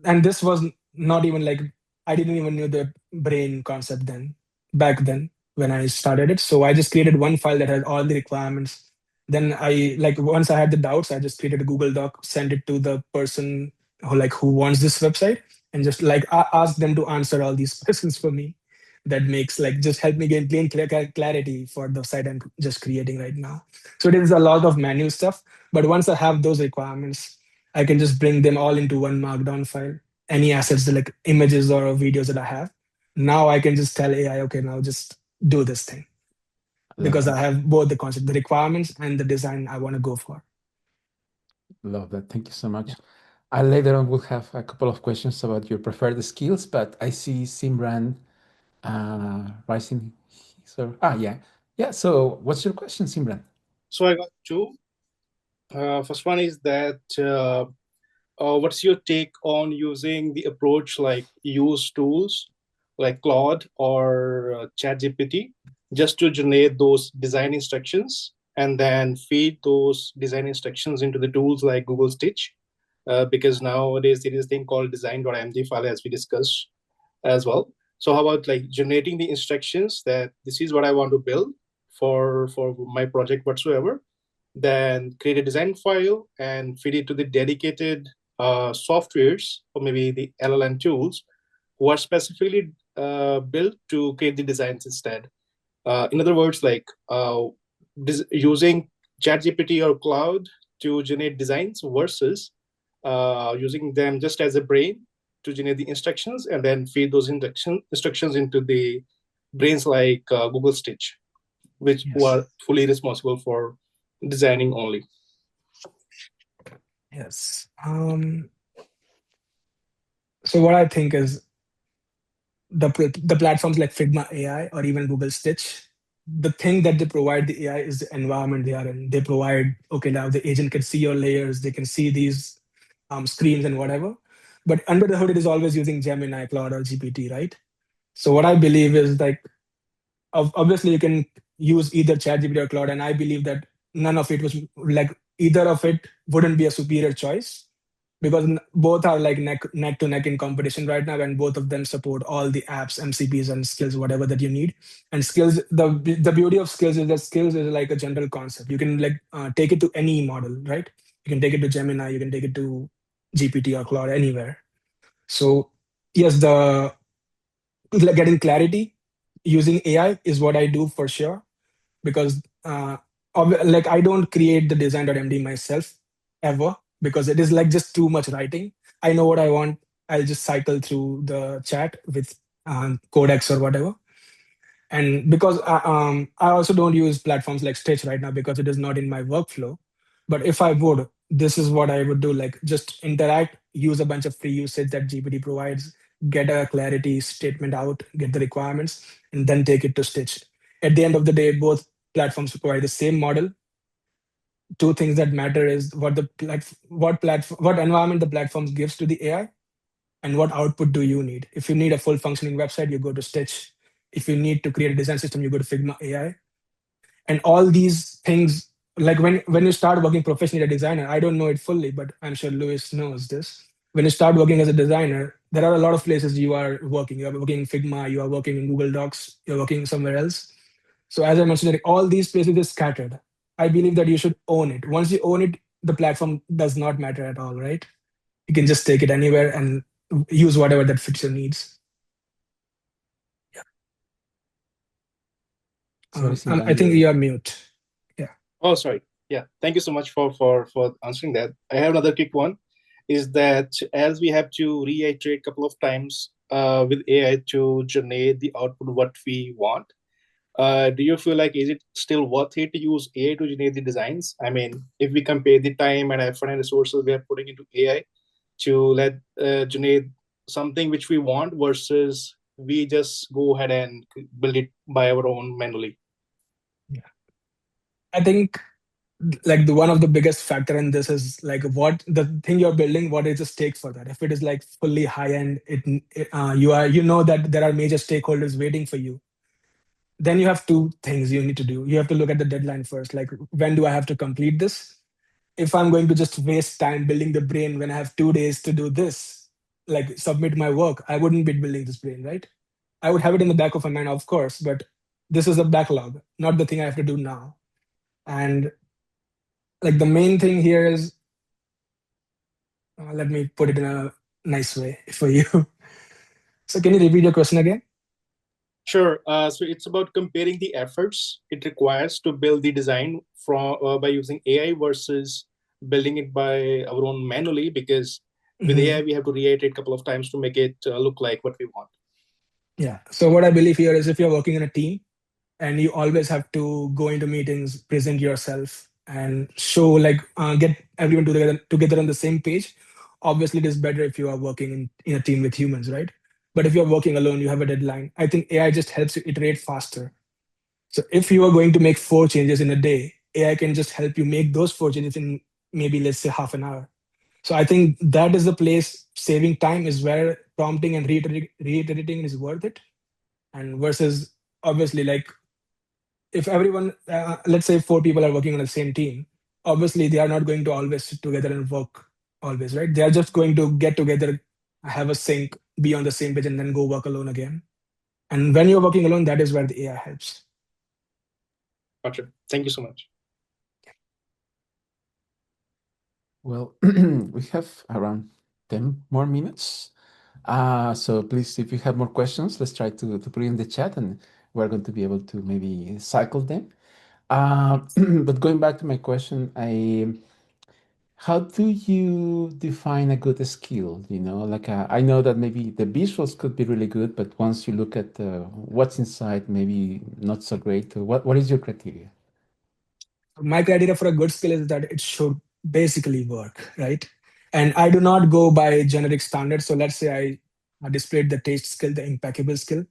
and this was not even like, I didn't even know the brain concept then, back then when I started it. So I just created one file that had all the requirements. Then once I had the doubts, I just created a Google Doc, sent it to the person who wants this website, and just like ask them to answer all these questions for me. That makes like just help me gain clarity for the site I'm just creating right now. So it is a lot of manual stuff, but once I have those requirements, I can just bring them all into one markdown file. Any assets like images or videos that I have. Now I can just tell AI, okay, now just do this thing Love because that. I have both the concept, the requirements and the design I want to go for. Love that. Thank you so Yeah. much. I later on will have a couple of questions about your preferred skills, but I see Simran rising. So, yeah. Yeah. So, what's your question, Simran? So I got two. First one is that what's your take on using the approach like use tools like Claude or ChatGPT just to generate those design instructions and then feed those design instructions into the tools like Google Stitch? Because nowadays there is a thing called design.md file as we discussed as well. So how about like generating the instructions that this is what I want to build for my project whatsoever, then create a design file and feed it to the dedicated softwares or maybe the LLM tools who are specifically built to create the designs instead. In other words, like using ChatGPT or Cloud to generate designs versus using them just as a brain to generate the instructions and then feed those instructions into the brains like Google Stitch, which who are fully responsible for designing only. Yes. So what I think is the platforms like Figma AI or even Google Stitch, the thing that they provide the AI is the environment they are in. They provide, okay, now the agent can see your layers, they can see these screens and whatever. But under the hood, it is always using Gemini, Claude, or GPT, right? So what I believe is like, obviously you can use either ChatGPT or Claude, and I believe that none of it was like either of it wouldn't be a superior choice because both are like neck to neck in competition right now, and both of them support all the apps, MCPs, and skills, whatever that you need. And skills, the beauty of skills is that skills is like a general concept. You can like take it to any model, right? You can take it to Gemini, you can take it to GPT or Claude, anywhere. So yes, the getting clarity using AI is what I do for sure because like I don't create the design.md myself ever because it is like just too much writing. I know what I want. I'll just cycle through the chat with Codex or whatever. And because I also don't use platforms like Stitch right now because it is not in my workflow. But if I would, this is what I would do: like just interact, use a bunch of free usage that GPT provides, get a clarity statement out, get the requirements, and then take it to Stitch. At the end of the day, both platforms provide the same model. Two things that matter is what environment the platform gives to the AI and what output do you need. If you need a full functioning website, you go to Stitch. If you need to create a design system, you go to Figma AI. And all these things, like when you start working professionally as a designer, I don't know it fully, but I'm sure Louis knows this. When you start working as a designer, there are a lot of places you are working. You are working in Figma, you are working in Google Docs, you're working somewhere else. So as I mentioned, like, all these places is scattered. I believe that you should own it. Once you own it, the platform does not matter at all, right? You can just take it anywhere and use whatever that fits your needs. Yeah. Sorry, I think Sivan, you are mute. Yeah. Oh, sorry. Yeah, thank you so much for answering that. I have another quick one. Is that as we have to reiterate a couple of times with AI to generate the output what we want, do you feel like is it still worth it to use AI to generate the designs? I mean, if we compare the time and effort and resources we are putting into AI to let generate something which we want versus we just go ahead and build it by our own manually. Yeah. I think like the one of the biggest factor in this is like what the thing you're building, what is the stake for that. If it is like fully high end, you know that there are major stakeholders waiting for you. Then you have two things you need to do. You have to look at the deadline first, like when do I have to complete this. If I'm going to just waste time building the brain when I have 2 days to do this, like submit my work, I wouldn't be building this brain, right? I would have it in the back of my mind, of course, but this is a backlog, not the thing I have to do now. And like the main thing here is, let me put it in a nice way for you. So can you repeat your question again? Sure. So it's about comparing the efforts it requires to build the design from by using AI versus building it by our own manually. Because with AI, we have to reiterate a couple of times to make it look like what we want. Yeah. So what I believe here is if you're working in a team and you always have to go into meetings, present yourself, and show like get everyone together on the same page. Obviously, it is better if you are working in a team with humans, right? But if you're working alone, you have a deadline. I think AI just helps you iterate faster. So if you are going to make 4 changes in a day, AI can just help you make those 4 changes in maybe let's say half an hour. So I think that is the place. Saving time is where prompting and reiterating is worth it. And versus obviously like if everyone, let's say 4 people are working on the same team, obviously they are not going to always sit together and work always, right? They are just going to get together, have a sync, be on the same page, and then go work alone again. And when you're working alone, that is where the AI helps. Gotcha. Thank you so much. Well, we have around 10 more minutes. So please, if you have more questions, let's try to put it in the chat and we're going to be able to maybe cycle them. But going back to my question, how do you define a good skill? Like I know that maybe the visuals could be really good, but once you look at what's inside, maybe not so great. What is your criteria? My criteria for a good skill is that it should basically work, right? And I do not go by generic standards. So let's say I displayed the taste skill, the impeccable skill.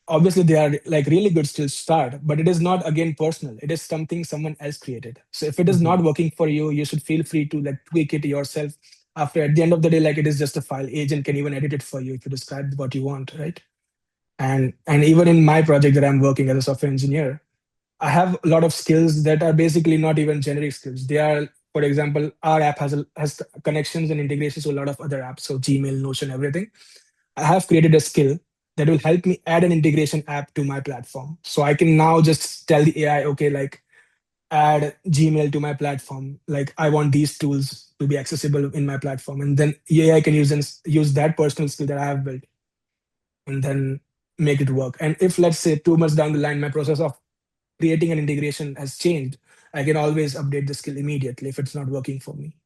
Obviously, they are like really good skills to start, but it is not again personal. It is something someone else created. So if it is not working for you, you should feel free to like tweak it yourself. After at the end of the day, like it is just a file. Agent can even edit it for you if you describe what you want, right? And even in my project that I'm working as a software engineer, I have a lot of skills that are basically not even generic skills. They are, for example, our app has connections and integrations to a lot of other apps, so Gmail, Notion, everything. I have created a skill that will help me add an integration app to my platform. So I can now just tell the AI, okay, like add Gmail to my platform. Like I want these tools to be accessible in my platform, and then AI can use that personal skill that I have built, and then make it work. And if let's say 2 months down the line, my process of creating an integration has changed, I can always update the skill immediately if it's not working for me.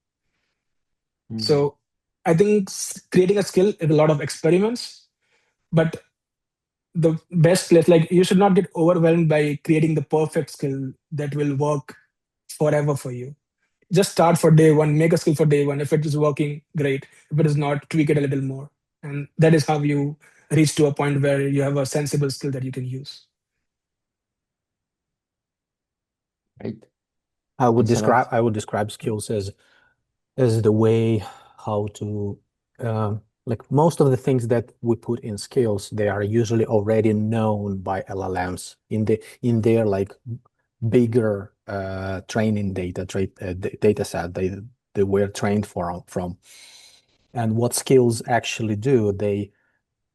So I think creating a skill is a lot of experiments, but the best place, like you should not get overwhelmed by creating the perfect skill that will work forever for you. Just start for day one, make a skill for day one. If it is working, great. If it is not, tweak it a little more. And that is how you reach to a point where you have a sensible skill that you can use. Right. I would Thanks a lot. describe skills as the way how to like most of the things that we put in skills, they are usually already known by LLMs in their like bigger training data set they were trained from. And what skills actually do, they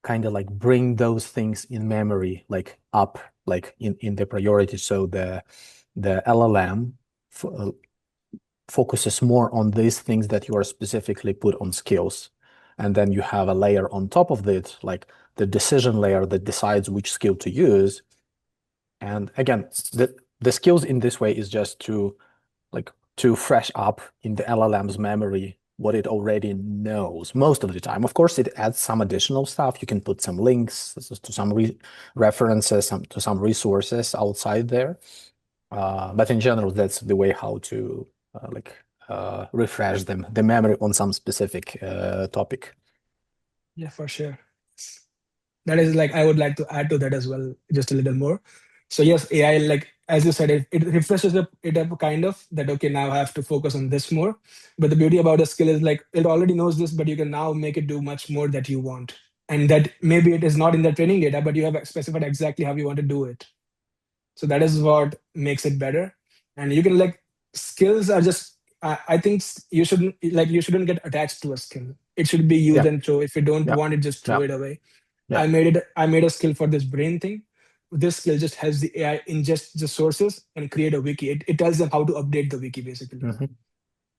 kind of like bring those things in memory, like up, like in the priority. So the LLM focuses more on these things that you are specifically put on skills. And then you have a layer on top of it, like the decision layer that decides which skill to use. And again, the skills in this way is just to fresh up in the LLM's memory what it already knows most of the time. Of course, it adds some additional stuff. You can put some links to some references, to some resources outside there. But in general, that's the way how to refresh the memory on some specific topic. Yeah, for sure. That is like I would like to add to that as well, just a little more. So yes, AI, like as you said, it refreshes it up kind of that, okay, now I have to focus on this more. But the beauty about a skill is like it already knows this, but you can now make it do much more that you want. And that maybe it is not in the training data, but you have specified exactly how you want to do it. So that is what makes it better. And you can like skills are just I think you shouldn't get attached to a skill. It should be use Yeah. and throw. If you don't Yeah. want it, just throw Yeah. it away. Yeah. I made a skill for this brain thing. This skill just helps the AI ingest the sources and create a wiki. It tells them how to update the wiki basically. Mhm.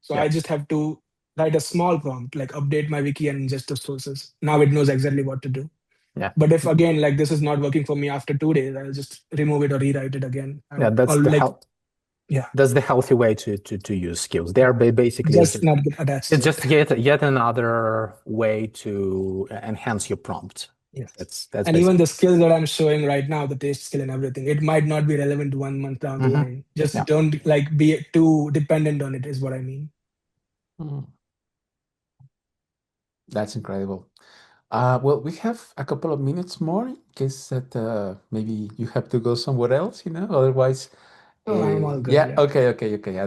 So Yeah. I just have to write a small prompt like update my wiki and ingest the sources. Now it knows exactly what to do. Yeah. But if again like this is not working for me after 2 days, I'll just remove it or rewrite it again. Yeah. That's Or the like help. yeah, That's the healthy way to use skills. They are basically just not get attached it's to just it. yet another way to enhance your prompt. Yes. That's And even basically the skills that I'm showing right now, the taste skill and everything, it might not be relevant 1 month down the line. Just yeah. don't like be too dependent on it, is what I mean. Mm. That's incredible. Well, we have a couple of minutes more in case that maybe you have to go somewhere else, Otherwise, Oh, I'm all good. yeah, Yeah. okay. I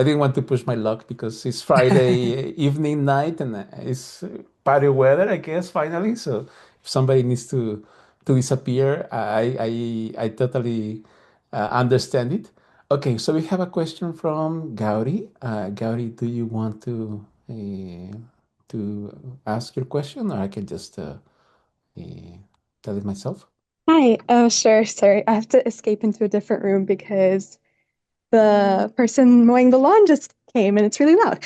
didn't want to push my luck because it's Friday evening, night, and it's party weather, I guess, finally. So if somebody needs to disappear, I totally understand it. Okay, so we have a question from Gauri. Gauri, do you want to ask your question, or I can just tell it myself? Hi. Oh, sure. Sorry. I have to escape into a different room because the person mowing the lawn just came and it's really loud.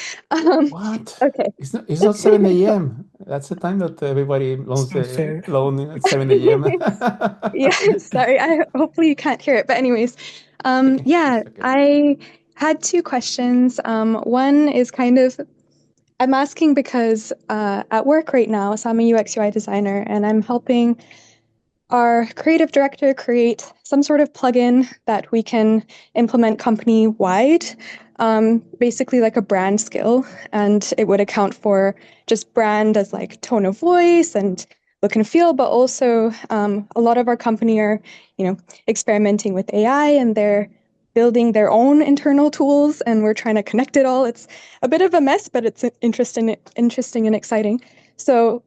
What? Okay. It's not 7 a.m. That's the time that everybody It's not fair. loan at 7 a.m. Yeah, sorry. Hopefully you can't hear it. But anyways, Okay, yeah, it's okay. I had two questions. One is kind of I'm asking because at work right now, so I'm a UX UI designer, and I'm helping our creative director create some sort of plugin that we can implement company wide, basically like a brand skill. And it would account for just brand as like tone of voice and look and feel, but also a lot of our company are, experimenting with AI and they're building their own internal tools and we're trying to connect it all. It's a bit of a mess, but it's interesting and exciting. So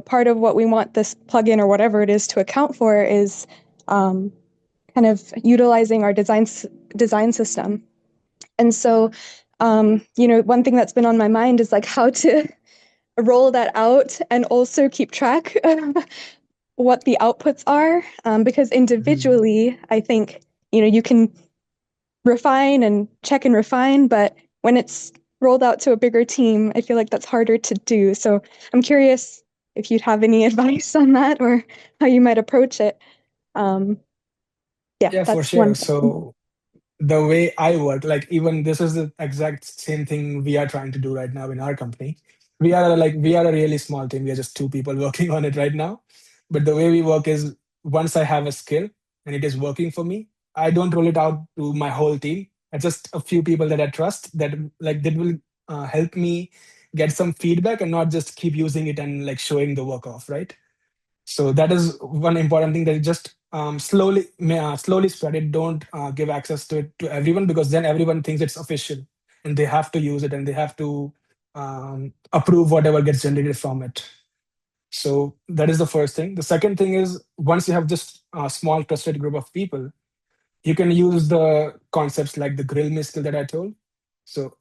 part of what we want this plugin or whatever it is to account for is kind of utilizing our design system. And so, one thing that's been on my mind is like how to roll that out and also keep track of what the outputs are, because individually, I think you can refine and check and refine, but when it's rolled out to a bigger team, I feel like that's harder to do. So I'm curious if you'd have any advice on that or how you might approach it. Um, yeah, Yeah, for that's sure. one. So the way I work, like even this is the exact same thing we are trying to do right now in our company. We are a really small team. We are just two people working on it right now. But the way we work is once I have a skill and it is working for me, I don't roll it out to my whole team. It's just a few people that I trust that will help me get some feedback and not just keep using it and like showing the work off, right? So that is one important thing, that you just slowly spread it. Don't give access to it to everyone, because then everyone thinks it's official and they have to use it and they have to approve whatever gets generated from it. So that is the first thing. The second thing is, once you have just a small trusted group of people, you can use the concepts like the grill me skill that I told. So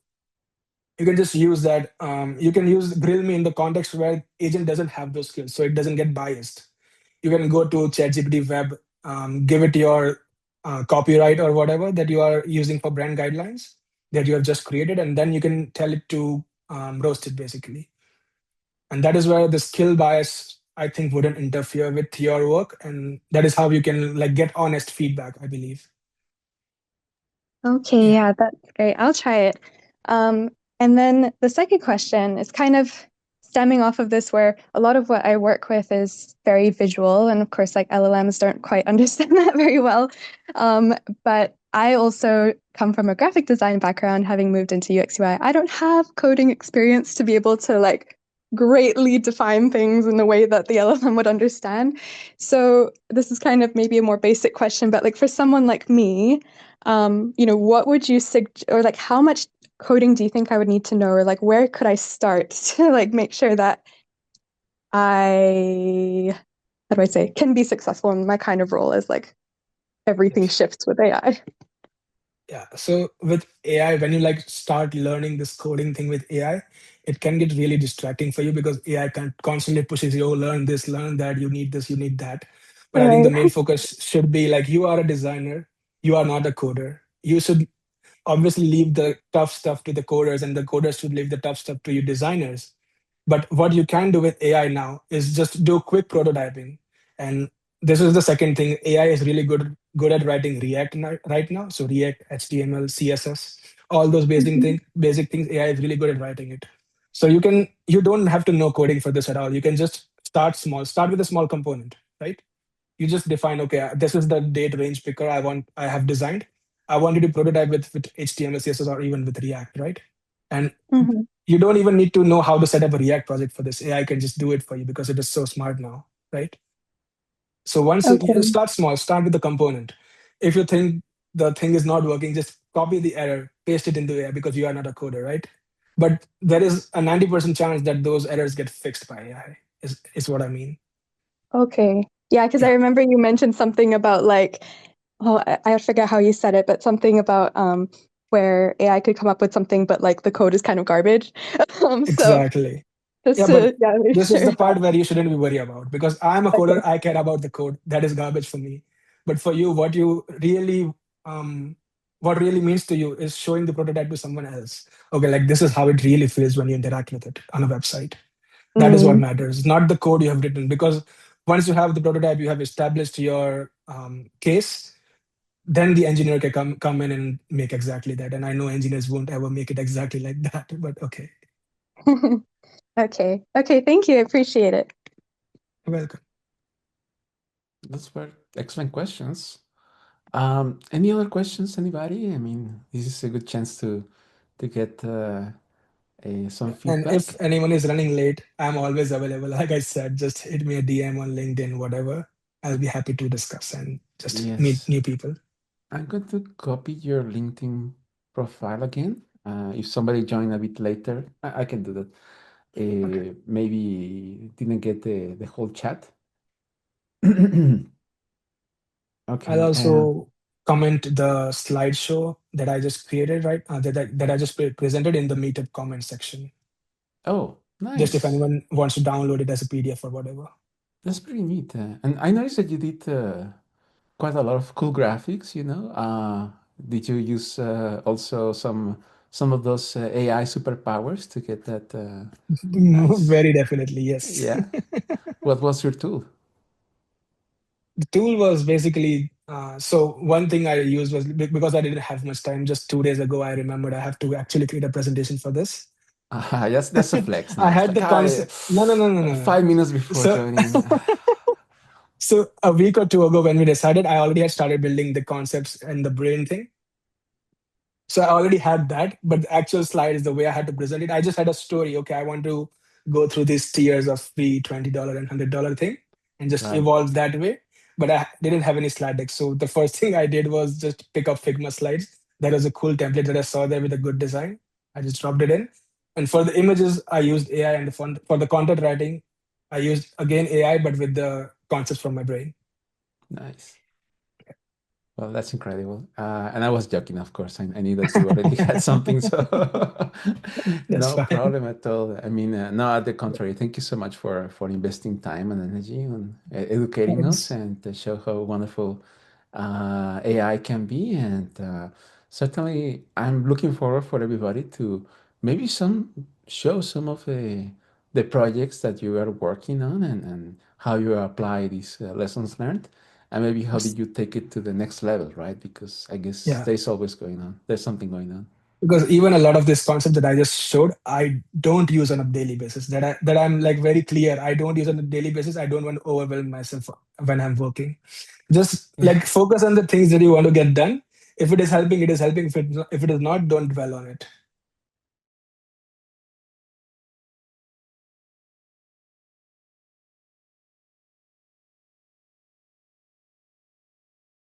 you can just use that. You can use grill me in the context where agent doesn't have those skills, so it doesn't get biased. You can go to ChatGPT Web, give it your copyright or whatever that you are using for brand guidelines that you have just created, and then you can tell it to roast it basically. And that is where the skill bias, I think, wouldn't interfere with your work, and that is how you can like get honest feedback, I believe. Okay, Yeah. yeah, that's great. I'll try it. Um, and then the second question is kind of stemming off of this, where a lot of what I work with is very visual, and of course, like LLMs don't quite understand that very well. Um, but I also come from a graphic design background, having moved into UX UI. I don't have coding experience to be able to like greatly define things in the way that the LLM would understand. So this is kind of maybe a more basic question, but like for someone like me, what would you suggest, or like how much coding do you think I would need to know, or like where could I start to like make sure that I, how do I say, can be successful in my kind of role as like everything shifts with AI? Yeah. So with AI, when you like start learning this coding thing with AI, it can get really distracting for you because AI can constantly pushes you, oh, learn this, learn that, you need this, you need that. But I think the Right. main focus should be like, you are a designer, you are not a coder. You should obviously leave the tough stuff to the coders, and the coders should leave the tough stuff to you designers. But what you can do with AI now is just do quick prototyping. And this is the second thing. AI is really good at writing React right now. So React, HTML, CSS, all those Mhm. basic things. AI is really good at writing it. So you don't have to know coding for this at all. You can just start small. Start with a small component, right? You just define, okay, this is the date range picker I have designed. I want you to prototype with HTML, CSS, or even with React, right? And Mhm. you don't even need to know how to set up a React project for this. AI can just do it for you because it is so smart now, right? So once you Okay. start small, start with the component. If you think the thing is not working, just copy the error, paste it into AI, because you are not a coder, right? But there is a 90% chance that those errors get fixed by AI, is what I mean. Okay. Yeah, because I Yeah, remember you mentioned something about like, oh, I forget how you said it, but something about where AI could come up with something, but like the code is kind of garbage. So exactly. just Yeah, but to make this is sure. the part where you shouldn't be worried about, because I'm a Okay. coder. I care about the code. That is garbage for me. But for you, what you really what really means to you is showing the prototype to someone else. Okay, like this is how it really feels when you interact with it on a website. That is what matters, not the code you have written. Because once you have the prototype, you have established your case, then the engineer can come in and make exactly that. And I know engineers won't ever make it exactly like that, but okay. Okay. Okay. Thank you. I appreciate it. You're welcome. Those were excellent questions. Any other questions, anybody? I mean, this is a good chance to get some And feedback. if anyone is running late, I'm always available. Like I said, just hit me a DM on LinkedIn, whatever. I'll be happy to discuss and just meet Yes, new people. I'm going to copy your LinkedIn profile again. If somebody joined a bit later, I can do that. Okay. Maybe didn't get the whole chat. I'll Okay. also comment the slideshow that I just created, right? That I just presented in the meetup comment section. Oh, Just if nice. anyone wants to download it as a PDF or whatever. That's pretty neat. And I noticed that you did quite a lot of cool graphics, you know. Did you use also some of those AI superpowers to get that nice? Very definitely, yes. Yeah. What was your tool? The tool was basically so one thing I used was because I didn't have much time. Just 2 days ago, I remembered I have to actually create a presentation for this. That's a flex I now. It's had like the concept. No, no, no, no, no, no. 5 minutes before So, joining. so a week or two ago, when we decided, I already had started building the concepts and the brain thing. So I already had that, but the actual slide is the way I had to present it. I just had a story. Okay, I want to go through these tiers of free $20 and $100 thing and just Right. evolve that way. But I didn't have any slide deck. So the first thing I did was just pick up Figma slides. That was a cool template that I saw there with a good design. I just dropped it in. And for the images, I used AI, and for the content writing, I used again AI, but with the concepts from my brain. Nice. Well, that's incredible. And I was joking, of course. I knew that you already had something, so That's no fine. problem at all. I mean, no, at the contrary. Thank you so much for investing time and energy on educating us Thanks. and to show how wonderful AI can be. And certainly, I'm looking forward for everybody to maybe show some of the projects that you are working on and how you apply these lessons learned and maybe how did you take it to the next level, right? Because I guess Yeah. there's always going on. There's something going on. Because even a lot of this concept that I just showed, I don't use on a daily basis. That I'm like very clear. I don't use on a daily basis. I don't want to overwhelm myself when I'm working. Just Yeah. like focus on the things that you want to get done. If it is helping, it is helping. If it is not, don't dwell on it.